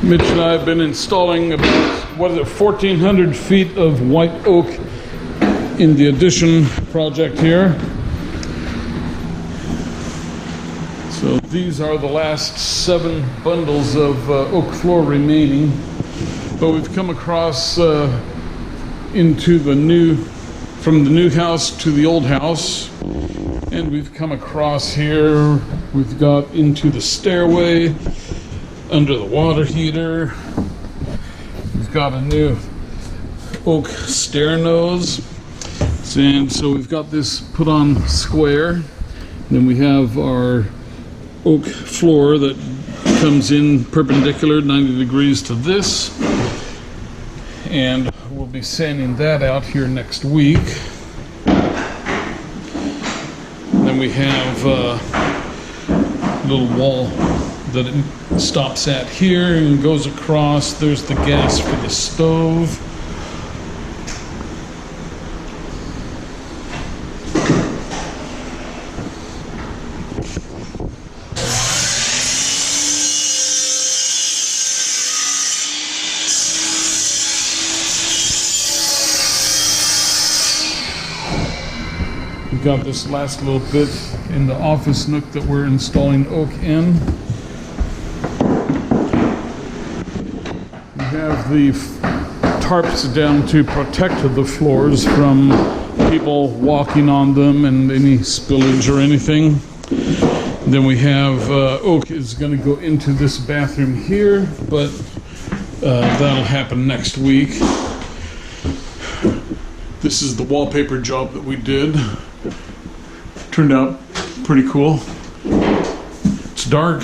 Mitch and I have been installing about, 1,400 feet of white oak in the addition project here. So these are the last 7 bundles of oak floor remaining. But we've come across into the new, from the new house to the old house. And we've come across here, we've got into the stairway, under the water heater. We've got a new oak stair nose. And so we've got this put on square. Then we have our oak floor that comes in perpendicular 90 degrees to this. And we'll be sanding that out here next week. And then we have a little wall that it stops at here and goes across. There's the gas for the stove. We've got this last little bit in the office nook that we're installing oak in. We have the tarps down to protect the floors from people walking on them and any spillage or anything. Then we have oak is going to go into this bathroom here, but that'll happen next week. This is the wallpaper job that we did. Turned out pretty cool. It's dark,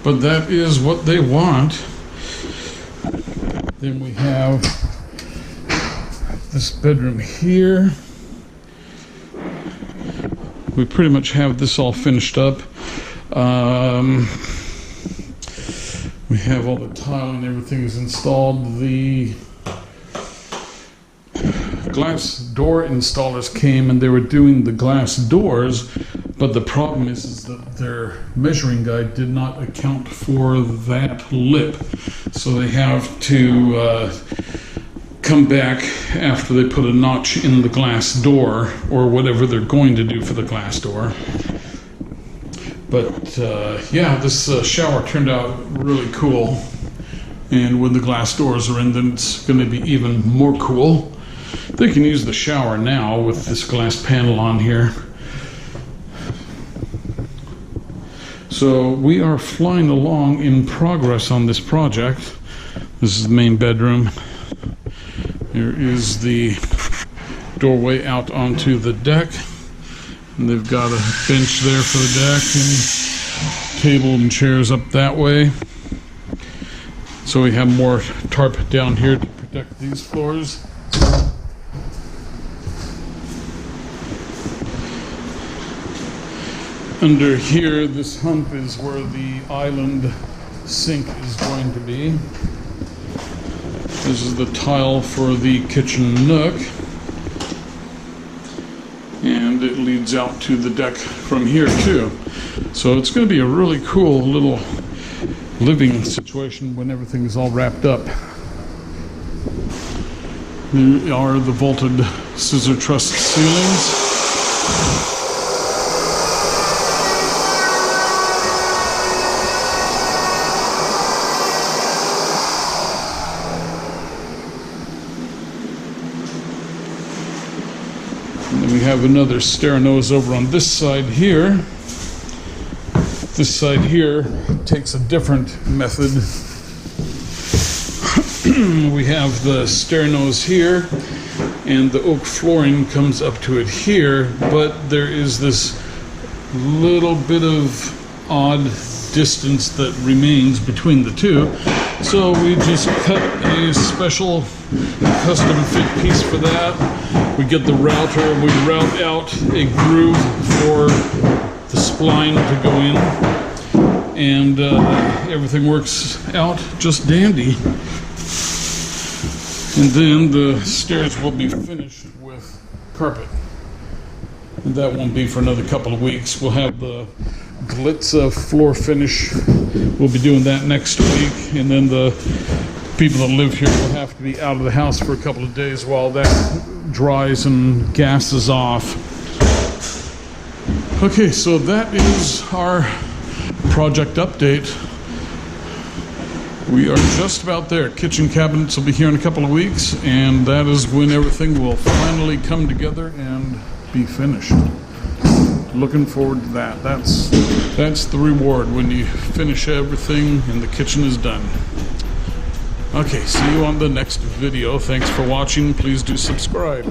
but that is what they want. Then we have this bedroom here. We pretty much have this all finished up. We have all the tile and everything is installed. The glass door installers came and they were doing the glass doors, but the problem is that their measuring guide did not account for that lip. So they have to come back after they put a notch in the glass door or whatever they're going to do for the glass door. But yeah, this shower turned out really cool. And when the glass doors are in, then it's going to be even more cool. They can use the shower now with this glass panel on here. So we are flying along in progress on this project. This is the main bedroom. Here is the doorway out onto the deck. And they've got a bench there for the deck and table and chairs up that way. So we have more tarp down here to protect these floors. Under here, this hump is where the island sink is going to be. This is the tile for the kitchen nook. And it leads out to the deck from here too. So it's going to be a really cool little living situation when everything is all wrapped up. Here are the vaulted scissor truss ceilings. We have another stair nose over on this side here. This side here takes a different method. We have the stair nose here, and the oak flooring comes up to it here, but there is this little bit of odd distance that remains between the two. So we just cut a special custom fit piece for that. We get the router, we route out a groove for the spline to go in, and everything works out just dandy. And then the stairs will be finished with carpet. And that won't be for another couple of weeks. We'll have the Glitza floor finish. We'll be doing that next week. And then the people that live here will have to be out of the house for a couple of days while that dries and gases off. Okay, so that is our project update. We are just about there. Kitchen cabinets will be here in a couple of weeks, and that is when everything will finally come together and be finished. Looking forward to that. That's the reward, when you finish everything and the kitchen is done. Okay, see you on the next video. Thanks for watching. Please do subscribe.